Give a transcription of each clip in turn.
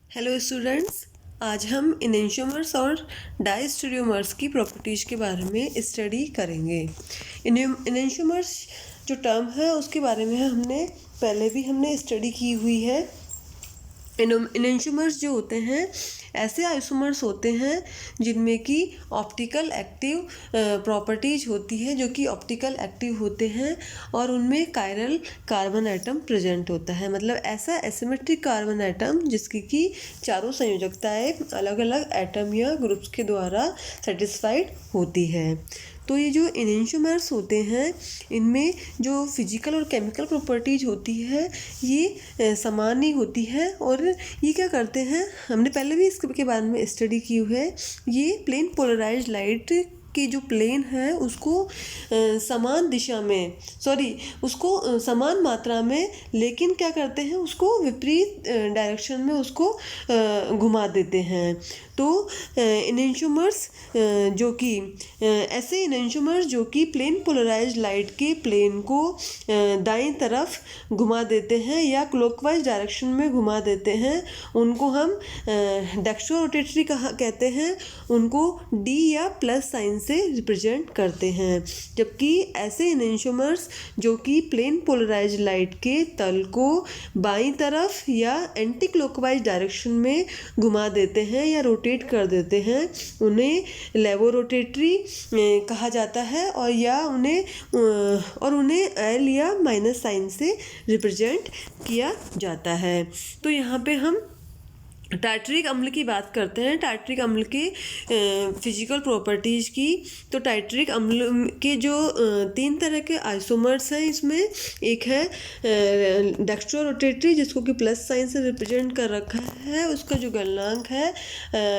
Hello students, आज हम enantiomers और डायस्टेरियोमर्स की प्रॉपर्टीज़ के बारे में स्टडी करेंगे। इनेंशियोमर्स जो टर्म है उसके बारे में पहले भी स्टडी की हुई है। इनेंशियोमर्स जो होते हैं ऐसे आइसोमर्स होते हैं जिनमें कि ऑप्टिकल एक्टिव प्रॉपर्टीज होती है, जो कि ऑप्टिकल एक्टिव होते हैं और उनमें कायरल कार्बन एटम प्रेजेंट होता है। मतलब ऐसा एसिमेट्रिक कार्बन एटम जिसकी कि चारों संयोजकताएं अलग अलग एटम या ग्रुप्स के द्वारा सेटिस्फाइड होती है। तो ये जो इनेंशियोमर्स होते हैं इनमें जो फिजिकल और केमिकल प्रॉपर्टीज होती है ये समान ही होती है। और ये क्या करते हैं, हमने पहले भी इसके बारे में स्टडी की हुई है। ये प्लेन पोलराइज्ड लाइट की जो प्लेन है उसको समान दिशा में उसको समान मात्रा में, लेकिन क्या करते हैं उसको विपरीत डायरेक्शन में उसको घुमा देते हैं। तो इनेंशियोमर्स जो कि ऐसे इनेंशियोमर्स जो कि प्लेन पोलराइज्ड लाइट के प्लेन को दाईं तरफ घुमा देते हैं या क्लॉकवाइज डायरेक्शन में घुमा देते हैं, उनको हम डेक्स्ट्रोरोटेटरी कहते हैं। उनको डी या प्लस साइन से रिप्रेजेंट करते हैं। जबकि ऐसे इनेंशियोमर्स जो कि प्लेन पोलराइज्ड लाइट के तल को बाईं तरफ या एंटी क्लॉकवाइज डायरेक्शन में घुमा देते हैं या रोटेट कर देते हैं, उन्हें लेवोरोटेटरी कहा जाता है और उन्हें एल या माइनस साइन से रिप्रेजेंट किया जाता है। तो यहाँ पे हम टार्टरिक अम्ल की बात करते हैं, टार्टरिक अम्ल के फिजिकल प्रॉपर्टीज़ की। तो टार्टरिक अम्ल के जो तीन तरह के आइसोमर्स हैं, इसमें एक है डेक्स्ट्रोरोटेटरी जिसको कि प्लस साइन से रिप्रेजेंट कर रखा है। उसका जो गलनांक है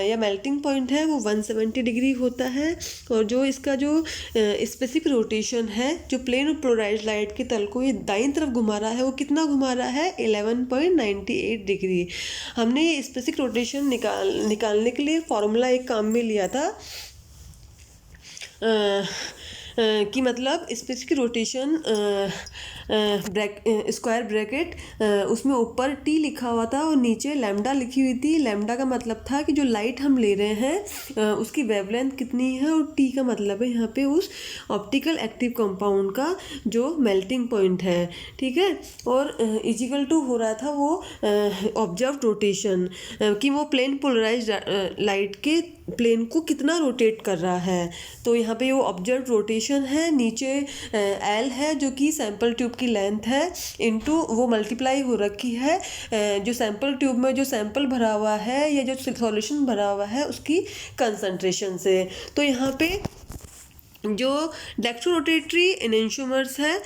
या मेल्टिंग पॉइंट है वो 170 डिग्री होता है। और जो इसका जो स्पेसिफिक रोटेशन है, जो प्लेन पोलराइज्ड लाइट के तल को ये दाईं तरफ घुमा रहा है, वो कितना घुमा रहा है 11.98 डिग्री। हमने स्पेसिफिक रोटेशन निकालने के लिए फॉर्मूला एक काम में लिया था कि मतलब स्पेसिफिक रोटेशन स्क्वायर ब्रैकेट उसमें ऊपर टी लिखा हुआ था और नीचे लैम्डा लिखी हुई थी। लैम्डा का मतलब था कि जो लाइट हम ले रहे हैं उसकी वेवलेंथ कितनी है, और टी का मतलब है यहाँ पे उस ऑप्टिकल एक्टिव कंपाउंड का जो मेल्टिंग पॉइंट है, ठीक है। और इजिकल टू हो रहा था वो ऑब्जर्व्ड रोटेशन कि वो प्लेन पोलराइज्ड लाइट के प्लेन को कितना रोटेट कर रहा है। तो यहाँ पे वो ऑब्जर्व रोटेशन है, नीचे एल है जो कि सैंपल ट्यूब की लेंथ है, इनटू वो मल्टीप्लाई हो रखी है जो सैंपल ट्यूब में जो सैंपल भरा हुआ है या जो सॉल्यूशन भरा हुआ है उसकी कंसंट्रेशन से। तो यहाँ पे जो डेक्स्ट्रोरोटेटरी इनेंशियोमर्स है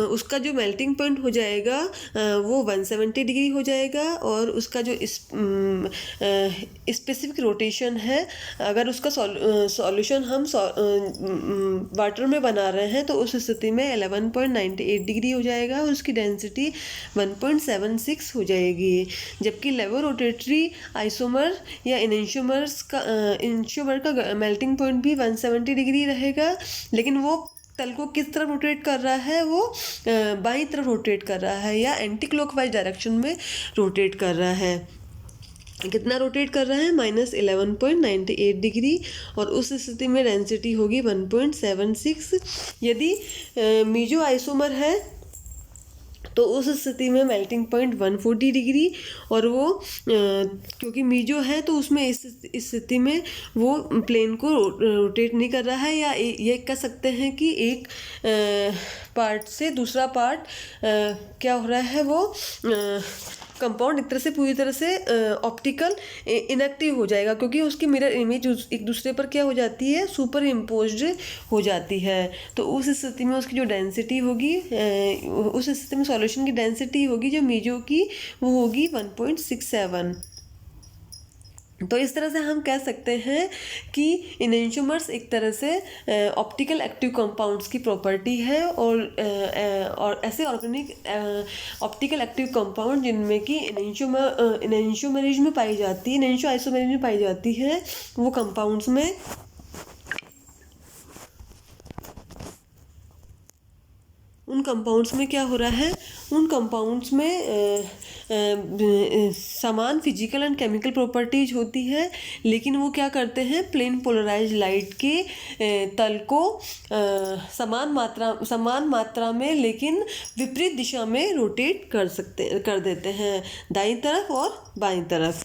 उसका जो मेल्टिंग पॉइंट हो जाएगा वो 170 डिग्री हो जाएगा। और उसका जो स्पेसिफिक रोटेशन है, अगर उसका सॉल्यूशन हम वाटर में बना रहे हैं तो उस स्थिति में 11.98 डिग्री हो जाएगा और उसकी डेंसिटी 1.76 हो जाएगी। जबकि लेवोरोटेटरी आइसोमर या इनेंशियोमर का मेल्टिंग पॉइंट भी 170 डिग्री रहेगा, लेकिन वो तल को किस तरफ रोटेट कर रहा है, वो बाईं तरफ रोटेट कर रहा है या एंटी क्लॉकवाइज डायरेक्शन में रोटेट कर रहा है। कितना रोटेट कर रहा है -11.98 डिग्री। और उस स्थिति में डेंसिटी होगी 1.76। यदि मीजो आइसोमर है तो उस स्थिति में मेल्टिंग पॉइंट 140 डिग्री, और वो क्योंकि मीजो है तो उसमें इस स्थिति में वो प्लेन को रोटेट नहीं कर रहा है, या ये कह सकते हैं कि एक पार्ट से दूसरा पार्ट क्या हो रहा है, वो कंपाउंड एक तरह से पूरी तरह से ऑप्टिकल इनएक्टिव हो जाएगा, क्योंकि उसकी मिरर इमेज एक दूसरे पर क्या हो जाती है, सुपर इम्पोज्ड हो जाती है। तो उस स्थिति में उसकी जो डेंसिटी होगी उस स्थिति में सॉल्यूशन की डेंसिटी होगी जो मीजो की, वो होगी 1.67। तो इस तरह से हम कह सकते हैं कि इनेंशियोमर्स एक तरह से ऑप्टिकल एक्टिव कंपाउंड्स की प्रॉपर्टी है। और ऐसे ऑर्गेनिक ऑप्टिकल एक्टिव कंपाउंड जिनमें कि इनेंशियोमरीज में पाई जाती है, इनेंशियो आइसोमरीज में पाई जाती है, वो कंपाउंड्स में उन कंपाउंड्स में क्या हो रहा है, उन कंपाउंड्स में समान फिजिकल एंड केमिकल प्रॉपर्टीज होती है, लेकिन वो क्या करते हैं, प्लेन पोलराइज लाइट के तल को समान मात्रा में लेकिन विपरीत दिशा में रोटेट कर देते हैं, दाईं तरफ और बाईं तरफ।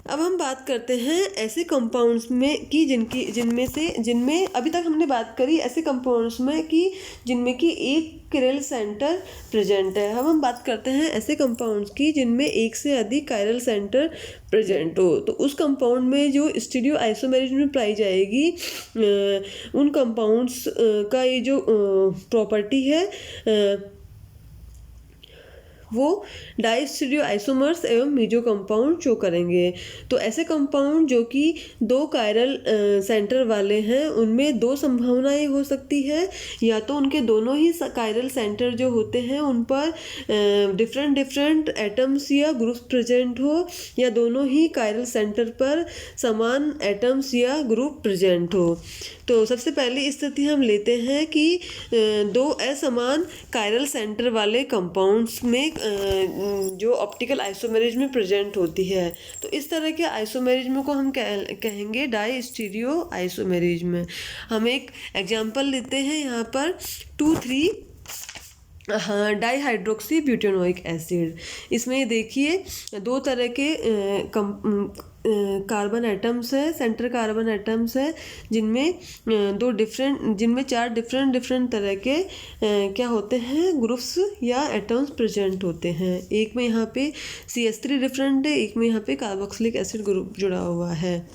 अब हम बात करते हैं ऐसे कंपाउंड्स में कि जिनमें अभी तक हमने बात करी ऐसे कंपाउंड्स में कि जिनमें कि एक कायरल सेंटर प्रेजेंट है। अब हम बात करते हैं ऐसे कंपाउंड्स की जिनमें एक से अधिक कायरल सेंटर प्रेजेंट हो। तो उस कंपाउंड में जो स्टीरियो आइसोमेरिज्म पाई जाएगी, उन कंपाउंड्स का ये जो प्रॉपर्टी है वो डाइस्टीरियो आइसोमर्स एवं मीजो कंपाउंड शो करेंगे। तो ऐसे कंपाउंड जो कि दो कायरल सेंटर वाले हैं, उनमें दो संभावनाएं हो सकती है, या तो उनके दोनों ही कायरल सेंटर जो होते हैं उन पर डिफरेंट एटम्स या ग्रुप्स प्रेजेंट हो, या दोनों ही कायरल सेंटर पर समान एटम्स या ग्रुप प्रेजेंट हो। तो सबसे पहली स्थिति हम लेते हैं कि दो असमान कायरल सेंटर वाले कंपाउंड्स में जो ऑप्टिकल आइसोमेरिज्म में प्रेजेंट होती है। तो इस तरह के आइसोमेरिज्म को हम कहेंगे डाई स्टीरियो आइसोमेरिज्म। हम एक एग्जांपल लेते हैं यहाँ पर 2,3 डाईहाइड्रोक्सी ब्यूटेनोइक एसिड। इसमें देखिए दो तरह के कार्बन एटम्स है, सेंटर कार्बन एटम्स है, जिनमें चार डिफरेंट तरह के क्या होते हैं, ग्रुप्स या एटम्स प्रेजेंट होते हैं। एक में यहाँ पे CH3 डिफरेंट है, एक में यहाँ पे कार्बोक्सिलिक एसिड ग्रुप जुड़ा हुआ है।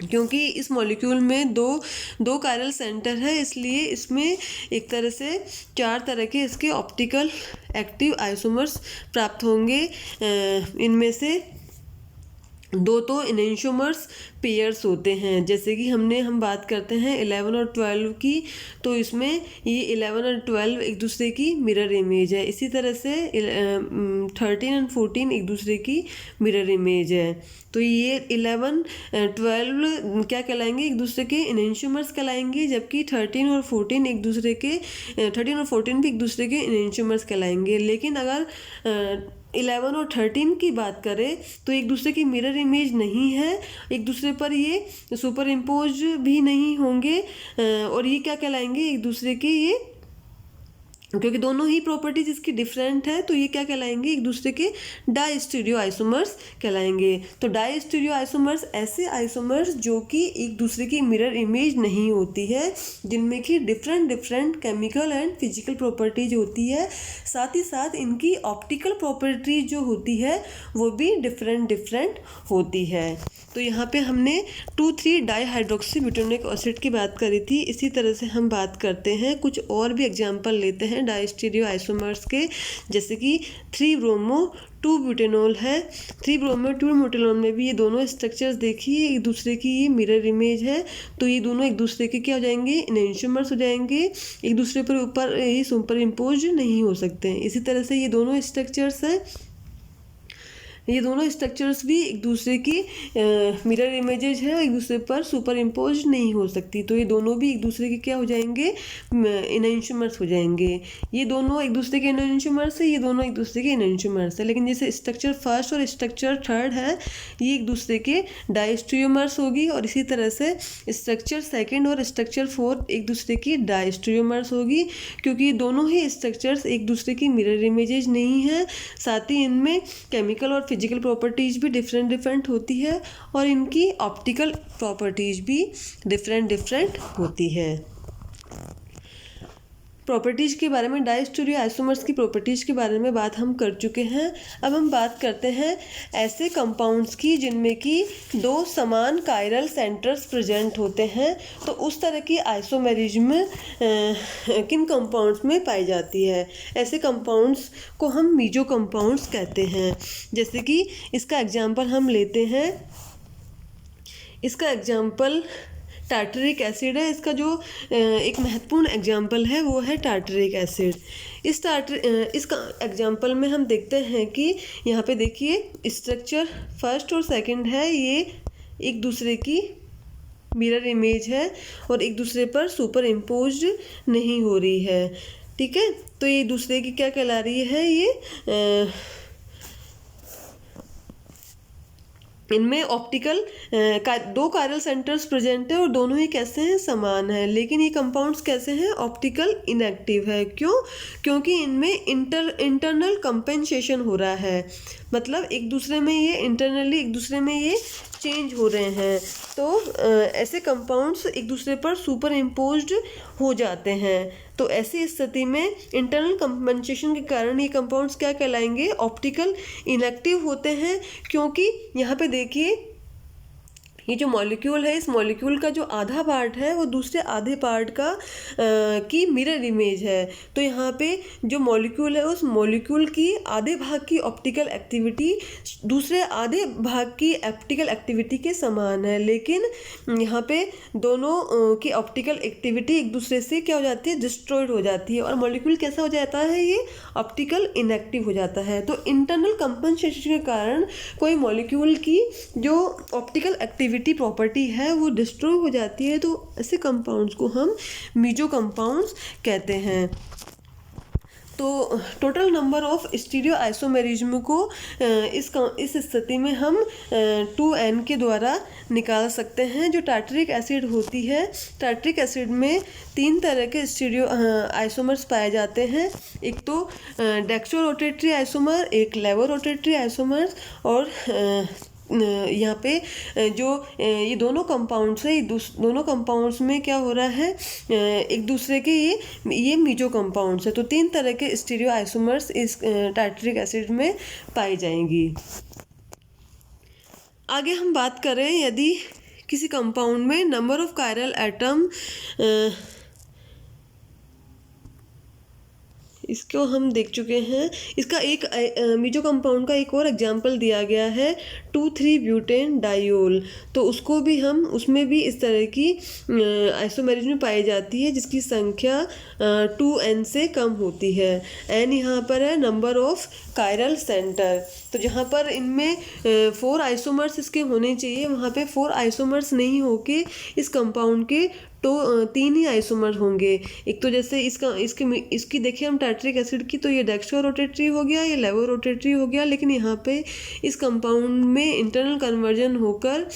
क्योंकि इस मॉलिक्यूल में दो कायरल सेंटर है, इसलिए इसमें एक तरह से चार तरह के इसके ऑप्टिकल एक्टिव आइसोमर्स प्राप्त होंगे। इनमें से दो तो एनेंटियोमर्स पेयर्स होते हैं, जैसे कि हम बात करते हैं 11 और 12 की, तो इसमें ये 11 और 12 एक दूसरे की मिरर इमेज है। इसी तरह से 13 और 14 एक दूसरे की मिरर इमेज है। तो ये 11 12 क्या कहलाएंगे, एक दूसरे के एनेंटियोमर्स कहलाएंगे, जबकि 13 और 14 भी एक दूसरे के एनेंटियोमर्स कहलाएंगे। लेकिन अगर 11 और 13 की बात करें तो एक दूसरे की मिरर इमेज नहीं है, एक दूसरे पर ये सुपर इम्पोज भी नहीं होंगे, और ये क्या कहलाएंगे, एक दूसरे के ये, क्योंकि दोनों ही प्रॉपर्टीज इसकी डिफरेंट है, तो ये क्या कहलाएंगे, एक दूसरे के डाइस्टीरियो आइसोमर्स कहलाएंगे। तो डाइस्टीरियो आइसोमर्स ऐसे आइसोमर्स जो कि एक दूसरे की मिरर इमेज नहीं होती है, जिनमें कि different chemical and physical properties होती है, साथ ही साथ इनकी ऑप्टिकल प्रॉपर्टीज जो होती है वो भी डिफरेंट होती है। तो यहाँ पे हमने 2,3 डाईहाइड्रोक्सी ब्यूटेनोइक एसिड की बात करी थी। इसी तरह से हम बात करते हैं, कुछ और भी एग्जांपल लेते हैं डाइस्टीरियो आइसोमर्स के, जैसे कि 3 ब्रोमो 2 ब्यूटेनॉल है। 3 ब्रोमो 2 ब्यूटेनॉल में भी ये दोनों स्ट्रक्चर्स देखिए, एक दूसरे की ये मिरर इमेज है, तो ये दोनों एक दूसरे के क्या हो जाएंगे, एनेंटियोमर्स हो जाएंगे, एक दूसरे पर ऊपर ये सुपर इम्पोज नहीं हो सकते हैं। इसी तरह से ये दोनों स्ट्रक्चर्स हैं, ये दोनों स्ट्रक्चर्स भी एक दूसरे की मिरर इमेजेज है, एक दूसरे पर सुपर इम्पोज नहीं हो सकती, तो ये दोनों भी एक दूसरे के क्या हो जाएंगे, एनेंटियोमर्स हो जाएंगे। ये दोनों एक दूसरे के एनेंटियोमर्स है, ये दोनों एक दूसरे के एनेंटियोमर्स है। लेकिन जैसे स्ट्रक्चर फर्स्ट और स्ट्रक्चर थर्ड है, ये एक दूसरे के डाइस्टीरियोमर्स होगी, और इसी तरह से स्ट्रक्चर सेकेंड और स्ट्रक्चर फोर्थ एक दूसरे की डाइस्टीरियोमर्स होगी, क्योंकि दोनों ही स्ट्रक्चर्स एक दूसरे की मिरर इमेजेज नहीं है। साथ ही इनमें केमिकल और फिजिकल प्रॉपर्टीज भी डिफरेंट होती है, और इनकी ऑप्टिकल प्रॉपर्टीज भी डिफरेंट होती है। प्रॉपर्टीज के बारे में, डाइस्टीरियो आइसोमर्स की प्रॉपर्टीज के बारे में बात हम कर चुके हैं। अब हम बात करते हैं ऐसे कंपाउंड्स की जिनमें कि दो समान कायरल सेंटर्स प्रेजेंट होते हैं। तो उस तरह की आइसोमेरिज्म किन कंपाउंड्स में पाई जाती है। ऐसे कंपाउंड्स को हम मीजो कंपाउंड्स कहते हैं। जैसे कि इसका एग्जाम्पल हम लेते हैं, इसका एग्जाम्पल टार्टरिक एसिड है। इसका जो एक महत्वपूर्ण एग्जाम्पल है वो है टार्टरिक एसिड। इसका एग्जाम्पल में हम देखते हैं कि यहाँ पे देखिए स्ट्रक्चर फर्स्ट और सेकंड है, ये एक दूसरे की मिरर इमेज है और एक दूसरे पर सुपर इम्पोज्ड नहीं हो रही है। ठीक है। तो ये दूसरे की क्या कहला रही है, ये इनमें ऑप्टिकल दो कायरल सेंटर्स प्रेजेंट है और दोनों ही कैसे हैं, समान है, लेकिन ये कंपाउंड्स कैसे हैं, ऑप्टिकल इनएक्टिव है। क्यों? क्योंकि इनमें इंटरनल कंपेंसेशन हो रहा है, मतलब एक दूसरे में ये इंटरनली एक दूसरे में ये चेंज हो रहे हैं। तो ऐसे कंपाउंड्स एक दूसरे पर सुपर इम्पोज्ड हो जाते हैं। तो ऐसी स्थिति में इंटरनल कंपेंसेशन के कारण ये कंपाउंड्स क्या कहलाएंगे, ऑप्टिकल इनएक्टिव होते हैं। क्योंकि यहाँ पे देखिए ये जो मॉलिक्यूल है, इस मॉलिक्यूल का जो आधा पार्ट है वो दूसरे आधे पार्ट का की मिरर इमेज है। तो यहाँ पे जो मॉलिक्यूल है उस मॉलिक्यूल की आधे भाग की ऑप्टिकल एक्टिविटी दूसरे आधे भाग की ऑप्टिकल एक्टिविटी के समान है, लेकिन यहाँ पे दोनों की ऑप्टिकल एक्टिविटी एक दूसरे से क्या हो जाती है, डिस्ट्रॉयड हो जाती है और मॉलिक्यूल कैसा हो जाता है, ये ऑप्टिकल इनएक्टिव हो जाता है। तो इंटरनल कंपेंसेशन के कारण कोई मॉलिक्यूल की जो ऑप्टिकल एक्टिविटी प्रॉपर्टी है वो डिस्ट्रॉय हो जाती है। तो ऐसे कंपाउंड्स को हम मीजो कंपाउंड्स कहते हैं। तो total number of stereo isomerism को इस स्थिति में हम 2n के द्वारा निकाल सकते हैं। जो टार्टरिक एसिड होती है, टार्टरिक एसिड में 3 तरह के स्टीरियो आइसोमर्स पाए जाते हैं। एक तो डेक्स्ट्रो रोटेटरी आइसोमर, एक लेवो रोटेटरी आइसोमर और यहाँ पे जो ये दोनों कंपाउंड्स है, दोनों कंपाउंड्स में क्या हो रहा है, एक दूसरे के ये मीजो कंपाउंड्स है। तो 3 तरह के स्टीरियो आइसोमर्स इस टार्टरिक एसिड में पाई जाएंगी। आगे हम बात करें, यदि किसी कंपाउंड में नंबर ऑफ कायरल एटम, इसको हम देख चुके हैं। इसका एक मीजो कंपाउंड का एक और एग्जांपल दिया गया है 2,3-ब्यूटेन डाइओल। तो उसको भी हम, उसमें भी इस तरह की आइसोमेरिज्म पाई जाती है जिसकी संख्या 2n से कम होती है। n यहाँ पर है नंबर ऑफ कायरल सेंटर। तो जहाँ पर इनमें 4 आइसोमर्स इसके होने चाहिए, वहाँ पे 4 आइसोमर्स नहीं होके इस कंपाउंड के तो 3 ही आइसोमर होंगे। एक तो जैसे इसकी देखिए हम टार्टरिक एसिड की, तो ये डेक्स्ट्रो रोटेटरी हो गया, ये लेवो रोटेटरी हो गया, लेकिन यहाँ पे इस कंपाउंड में इंटरनल कन्वर्जन होकर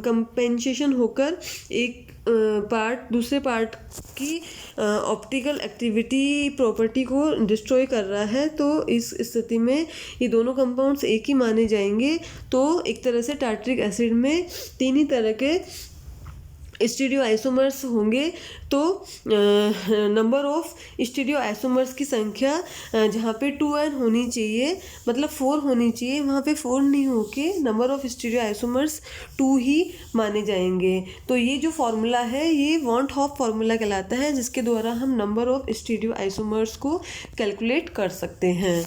कंपेंसेशन होकर एक पार्ट दूसरे पार्ट की ऑप्टिकल एक्टिविटी प्रॉपर्टी को डिस्ट्रॉय कर रहा है। तो इस स्थिति में ये दोनों कंपाउंड्स एक ही माने जाएंगे। तो एक तरह से टार्टरिक एसिड में 3 ही तरह के स्टीरियो आइसोमर्स होंगे। तो नंबर ऑफ स्टीरियो आइसोमर्स की संख्या जहाँ पे 2n होनी चाहिए, मतलब 4 होनी चाहिए, वहाँ पे 4 नहीं होके नंबर ऑफ स्टीरियो आइसोमर्स 2 ही माने जाएंगे। तो ये जो फॉर्मूला है ये वॉन हॉफ फार्मूला कहलाता है, जिसके द्वारा हम नंबर ऑफ स्टीरियो आइसोमर्स को कैलकुलेट कर सकते हैं।